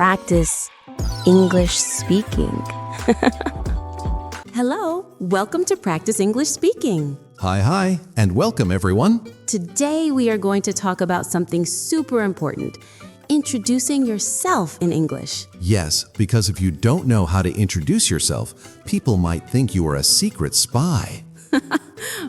practice English speaking. Hello, welcome to Practice English Speaking. Hi, and welcome everyone. Today we are going to talk about something super important, introducing yourself in English. Yes, because if you don't know how to introduce yourself, people might think you are a secret spy.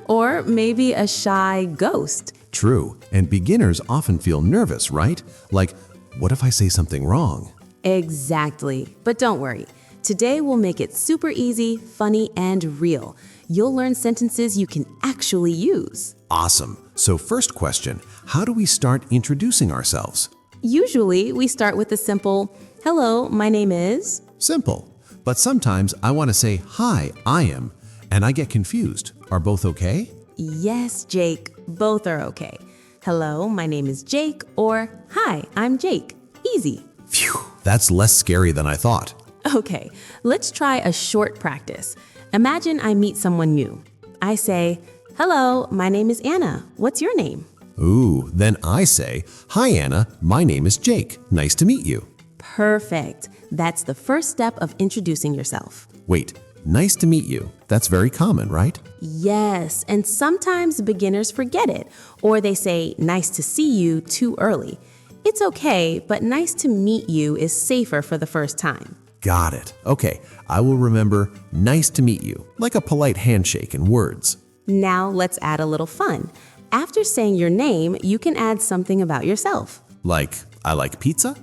Or maybe a shy ghost. True, and beginners often feel nervous, right? Like, what if I say something wrong? Exactly, but don't worry. Today we'll make it super easy, funny, and real. You'll learn sentences you can actually use. Awesome. So first question, how do we start introducing ourselves? Usually we start with the simple, hello, my name is... Simple. But sometimes I want to say, hi, I am, and I get confused. Are both okay? Yes, Jake, both are okay. Hello, my name is Jake, or hi, I'm Jake. Easy. Phew, that's less scary than I thought. Okay, let's try a short practice. Imagine I meet someone new. I say, hello, my name is Anna. What's your name? Ooh, then I say, hi Anna, my name is Jake. Nice to meet you. Perfect. That's the first step of introducing yourself. Wait, nice to meet you. That's very common, right? Yes, and sometimes beginners forget it, or they say nice to see you too early. It's okay, but nice to meet you is safer for the first time. Got it. Okay, I will remember nice to meet you, like a polite handshake and words. Now let's add a little fun. After saying your name, you can add something about yourself. Like, I like pizza?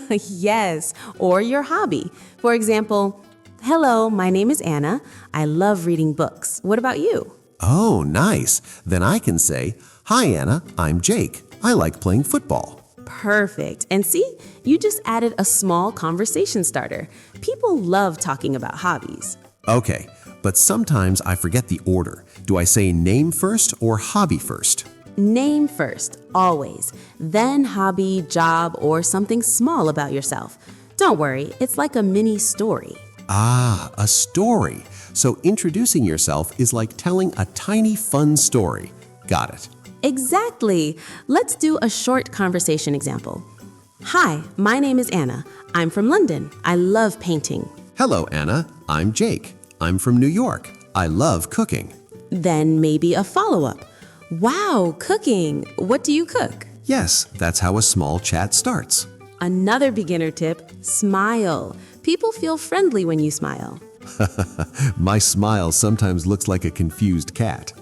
Yes, or your hobby. For example, hello, my name is Anna. I love reading books. What about you? Oh, nice. Then I can say, hi Anna, I'm Jake. I like playing football. Perfect. And see, you just added a small conversation starter. People love talking about hobbies. Okay, but sometimes I forget the order. Do I say name first or hobby first? Name first, always. Then hobby, job, or something small about yourself. Don't worry, it's like a mini story. Ah, a story. So introducing yourself is like telling a tiny fun story. Got it. Exactly. Let's do a short conversation example. Hi, my name is Anna. I'm from London. I love painting. Hello, Anna. I'm Jake. I'm from New York. I love cooking. Then maybe a follow-up. Wow, cooking. What do you cook? Yes, that's how a small chat starts. Another beginner tip, smile. People feel friendly when you smile. My smile sometimes looks like a confused cat.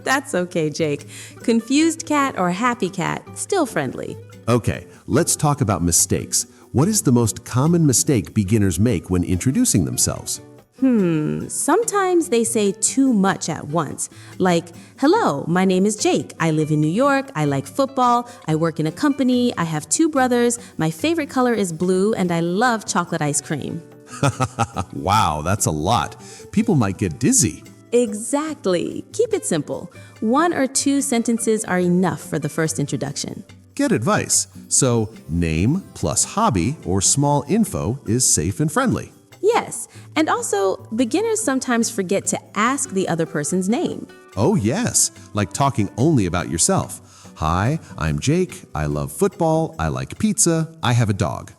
That's okay, Jake. Confused cat or happy cat, still friendly. Okay, let's talk about mistakes. What is the most common mistake beginners make when introducing themselves? Sometimes they say too much at once. Like, hello, my name is Jake. I live in New York. I like football. I work in a company. I have 2 brothers. My favorite color is blue, and I love chocolate ice cream. Wow, that's a lot. People might get dizzy. Exactly. Keep it simple. 1 or 2 sentences are enough for the first introduction. Get advice. So, name plus hobby or small info is safe and friendly. Yes, and also, beginners sometimes forget to ask the other person's name. Oh yes, like talking only about yourself. Hi, I'm Jake. I love football. I like pizza. I have a dog.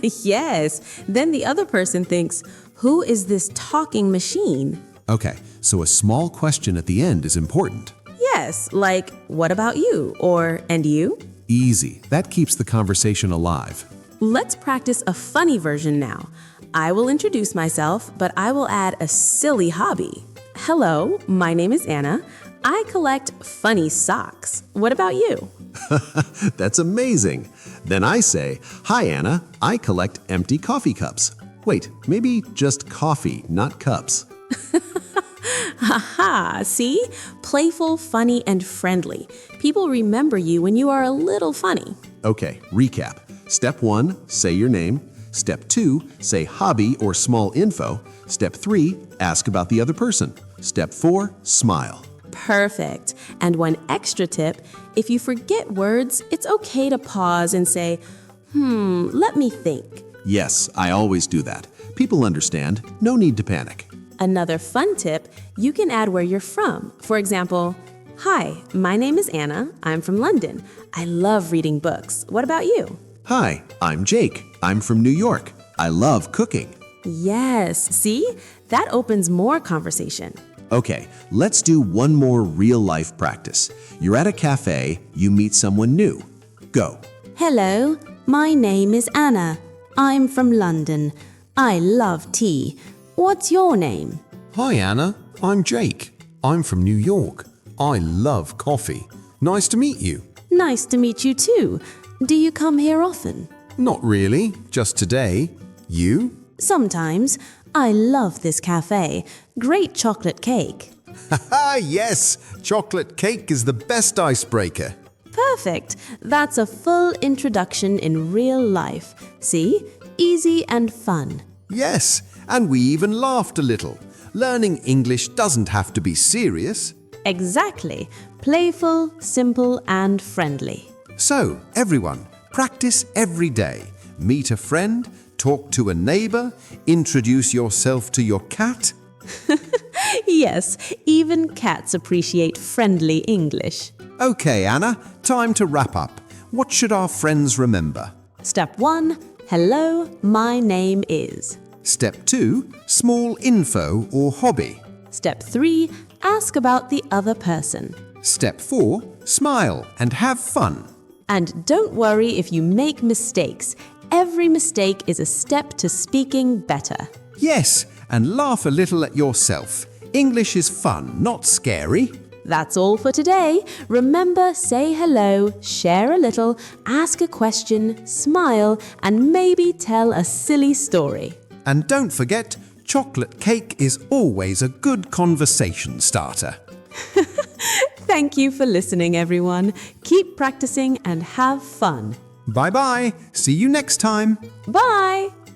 Yes, then the other person thinks, who is this talking machine? Okay, so a small question at the end is important. Yes, like, what about you? Or, and you? Easy. That keeps the conversation alive. Let's practice a funny version now. I will introduce myself, but I will add a silly hobby. Hello, my name is Anna. I collect funny socks. What about you? That's amazing. Then I say, hi Anna, I collect empty coffee cups. Wait, maybe just coffee, not cups. Haha, see? Playful, funny, and friendly. People remember you when you are a little funny. Okay, recap. Step 1, say your name. Step 2, say hobby or small info. Step 3, ask about the other person. Step 4, smile. Perfect. And one extra tip, if you forget words, it's okay to pause and say, let me think. Yes, I always do that. People understand. No need to panic. Another fun tip, you can add where you're from. For example, hi, my name is Anna. I'm from London. I love reading books. What about you? Hi, I'm Jake. I'm from New York. I love cooking. Yes, see? That opens more conversation. Okay, let's do one more real-life practice. You're at a cafe, you meet someone new. Go. Hello, my name is Anna. I'm from London. I love tea. What's your name? Hi Anna, I'm Jake. I'm from New York. I love coffee. Nice to meet you. Nice to meet you too. Do you come here often? Not really, just today. You? Sometimes. I love this cafe. Great chocolate cake. Ah, yes! Chocolate cake is the best icebreaker. Perfect. That's a full introduction in real life. See? Easy and fun. Yes, and we even laughed a little. Learning English doesn't have to be serious. Exactly. Playful, simple, and friendly. So, everyone, practice every day. Meet a friend, talk to a neighbor, introduce yourself to your cat. Yes, even cats appreciate friendly English. Okay, Anna, time to wrap up. What should our friends remember? Step 1. Hello, my name is. Step 2, small info or hobby. Step 3. Ask about the other person. Step 4, smile and have fun. And don't worry if you make mistakes. Every mistake is a step to speaking better. Yes, and laugh a little at yourself. English is fun, not scary. That's all for today. Remember, say hello, share a little, ask a question, smile, and maybe tell a silly story. And don't forget, chocolate cake is always a good conversation starter. Thank you for listening, everyone. Keep practicing and have fun. Bye-bye. See you next time. Bye!